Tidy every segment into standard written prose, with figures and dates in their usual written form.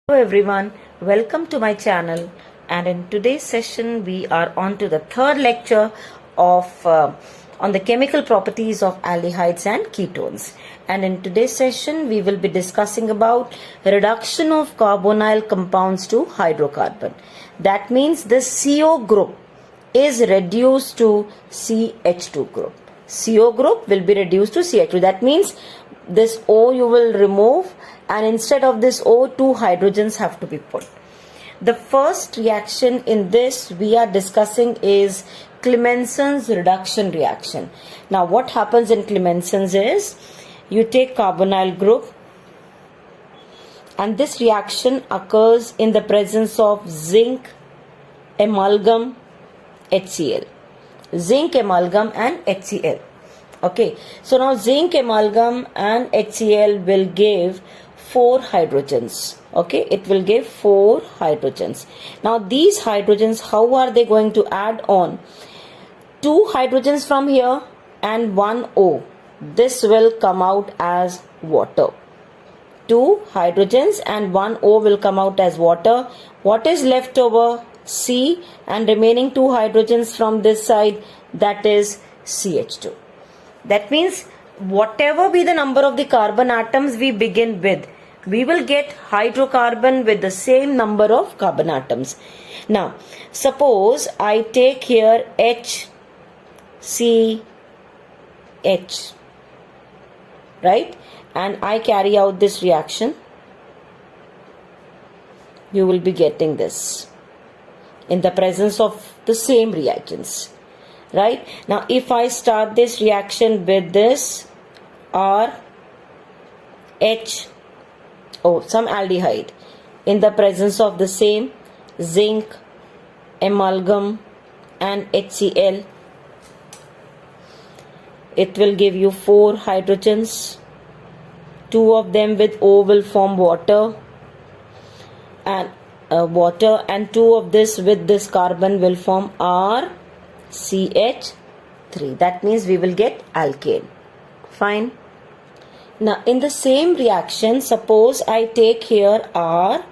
Hello everyone, welcome to my channel, and in today's session we are on to the third lecture of on the chemical properties of aldehydes and ketones. And in today's session we will be discussing about reduction of carbonyl compounds to hydrocarbon. That means the CO group is reduced to CH2 group. CO group will be reduced to CH2. That means this O you will remove, and instead of this O, two hydrogens have to be put. The first reaction in this we are discussing is Clemenson's reduction reaction. Now what happens in Clemenson's is you take carbonyl group, and this reaction occurs in the presence of zinc, amalgam, HCl. Zinc, amalgam and HCl. Okay, so now zinc, amalgam and HCl will give 4 hydrogens. Okay, it will give 4 hydrogens. Now these hydrogens, how are they going to add on? 2 hydrogens from here and 1 O. This will come out as water. 2 hydrogens and 1 O will come out as water. What is left over? C, and remaining 2 hydrogens from this side, that is CH2. That means whatever be the number of the carbon atoms we begin with, we will get hydrocarbon with the same number of carbon atoms. Now, suppose I take here HCH, right? And I carry out this reaction. You will be getting this in the presence of the same reagents. Right? Now if I start this reaction with this some aldehyde in the presence of the same zinc, amalgam and HCl, it will give you 4 hydrogens. 2 of them with O will form water, and 2 of this with this carbon will form CH3. That means we will get alkane. Fine. Now in the same reaction, suppose I take here R,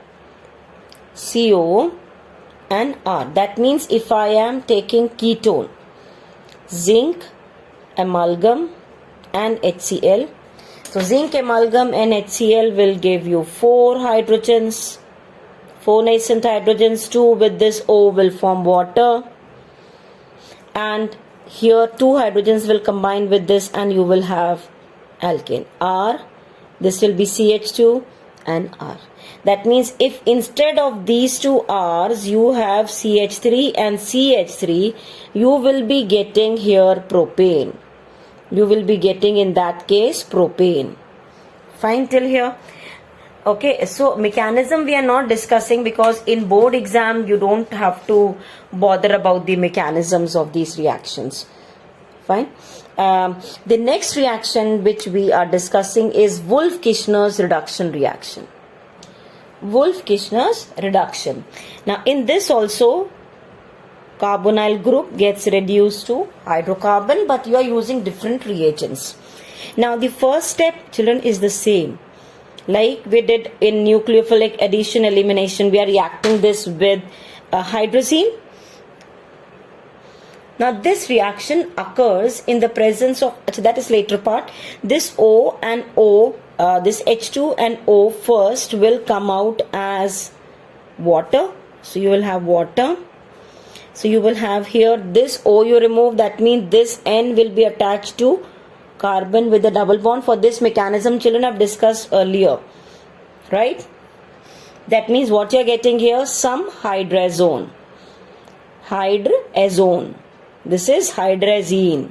CO and R. That means if I am taking ketone, zinc, amalgam and HCl. So zinc, amalgam and HCl will give you 4 hydrogens. 4 nascent hydrogens. 2 with this O will form water. And here 2 hydrogens will combine with this and you will have alkane. R, this will be CH2 and R. That means if instead of these 2 R's you have CH3 and CH3, you will be getting here propane. You will be getting in that case propane. Fine till here? Okay, so mechanism we are not discussing because in board exam you don't have to bother about the mechanisms of these reactions. Fine. The next reaction which we are discussing is Wolff-Kishner's reduction reaction. Wolff-Kishner's reduction. Now in this also carbonyl group gets reduced to hydrocarbon, but you are using different reagents. Now the first step, children, is the same. Like we did in nucleophilic addition elimination, we are reacting this with hydrazine. Now this reaction occurs in the presence of, so that is later part, this O and O, this H2 and O first will come out as water. So you will have water. So you will have here this O you remove, that means this N will be attached to carbon with a double bond. For this mechanism, children, have discussed earlier, right? That means what you are getting here, some hydrazone. Hydrazone. This is hydrazine.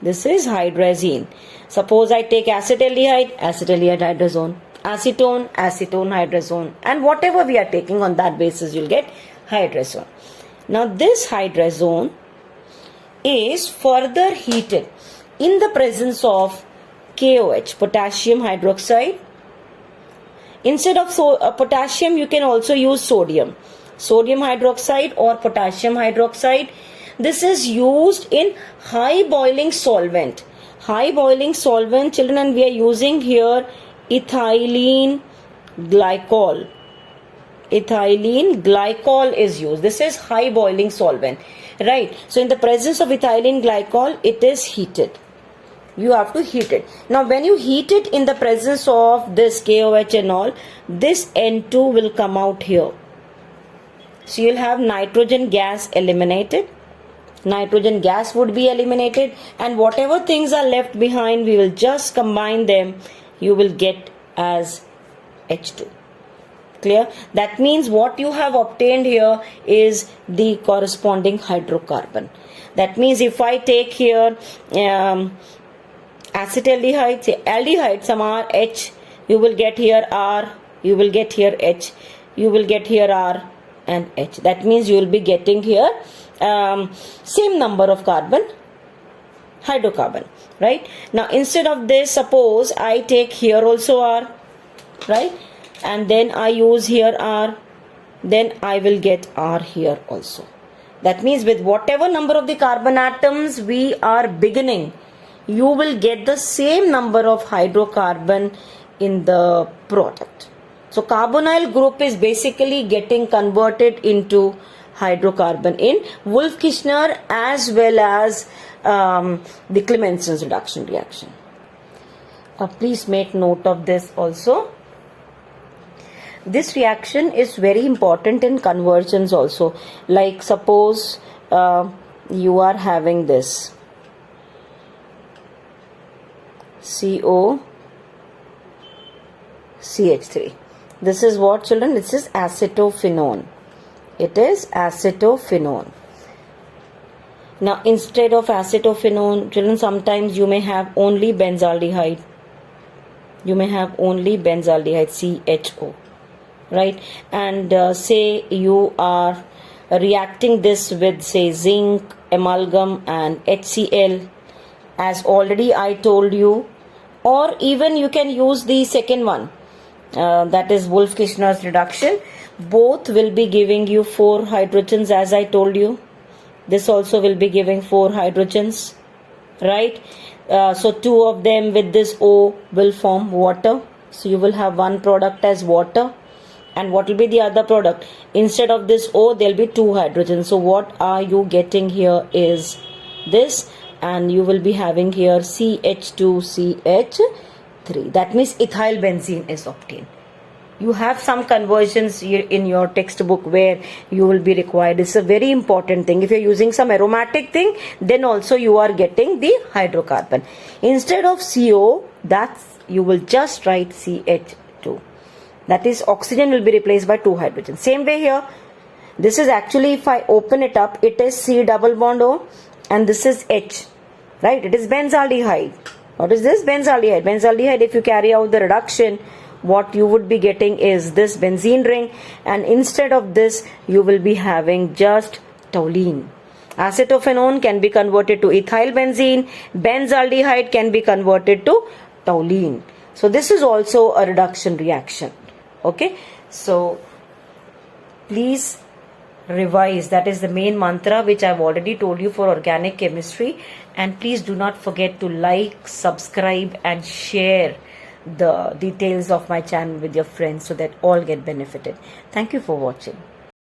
This is hydrazine. Suppose I take acetaldehyde, acetaldehyde hydrazone, acetone, acetone hydrazone, and whatever we are taking on that basis, you'll get hydrazone. Now this hydrazone is further heated in the presence of KOH, potassium hydroxide. Instead of potassium, you can also use sodium. Sodium hydroxide or potassium hydroxide. This is used in high boiling solvent. High boiling solvent, children, and we are using here ethylene glycol. ethylene glycol is used. This is high boiling solvent, right? So in the presence of ethylene glycol, it is heated. You have to heat it. Now when you heat it in the presence of this KOH and all, this N2 will come out here. So you'll have nitrogen gas eliminated. Nitrogen gas would be eliminated, and whatever things are left behind, we will just combine them. You will get as H2. Clear? That means what you have obtained here is the corresponding hydrocarbon. That means if I take here acetaldehyde, say aldehyde, some are H, you will get here R, you will get here H, you will get here R and H. That means you will be getting here same number of carbon, hydrocarbon, right? Now instead of this, suppose I take here also R, right? And then I use here R, then I will get R here also. That means with whatever number of the carbon atoms we are beginning, you will get the same number of hydrocarbon in the product. So carbonyl group is basically getting converted into hydrocarbon in Wolff-Kishner as well as the Clemenson's reduction reaction. Please make note of this also. This reaction is very important in conversions also. Like suppose you are having this COCH3. This is what, children? This is acetophenone. It is acetophenone. Now instead of acetophenone, children, sometimes you may have only benzaldehyde. You may have only benzaldehyde, CHO, right? And say you are reacting this with, say, zinc, amalgam and HCl, as already I told you. Or even you can use the second one, that is Wolff-Kishner's reduction. Both will be giving you 4 hydrogens, as I told you. This also will be giving 4 hydrogens, right? So 2 of them with this O will form water. So you will have one product as water. And what will be the other product? Instead of this O, there will be 2 hydrogens. So what are you getting here is this, and you will be having here CH2CH3. That means ethyl benzene is obtained. You have some conversions here in your textbook where you will be required. It's a very important thing. If you're using some aromatic thing, then also you are getting the hydrocarbon. Instead of CO, you will just write CH2. That is, oxygen will be replaced by 2 hydrogens. Same way here. This is actually, if I open it up, it is C double bond O, and this is H, right? It is benzaldehyde. What is this? Benzaldehyde. Benzaldehyde, if you carry out the reduction, what you would be getting is this benzene ring, and instead of this you will be having just toluene. Acetophenone can be converted to ethyl benzene, benzaldehyde can be converted to toluene. So this is also a reduction reaction. Okay, so please revise. That is the main mantra which I've already told you for organic chemistry, and please do not forget to like, subscribe and share the details of my channel with your friends so that all get benefited. Thank you for watching.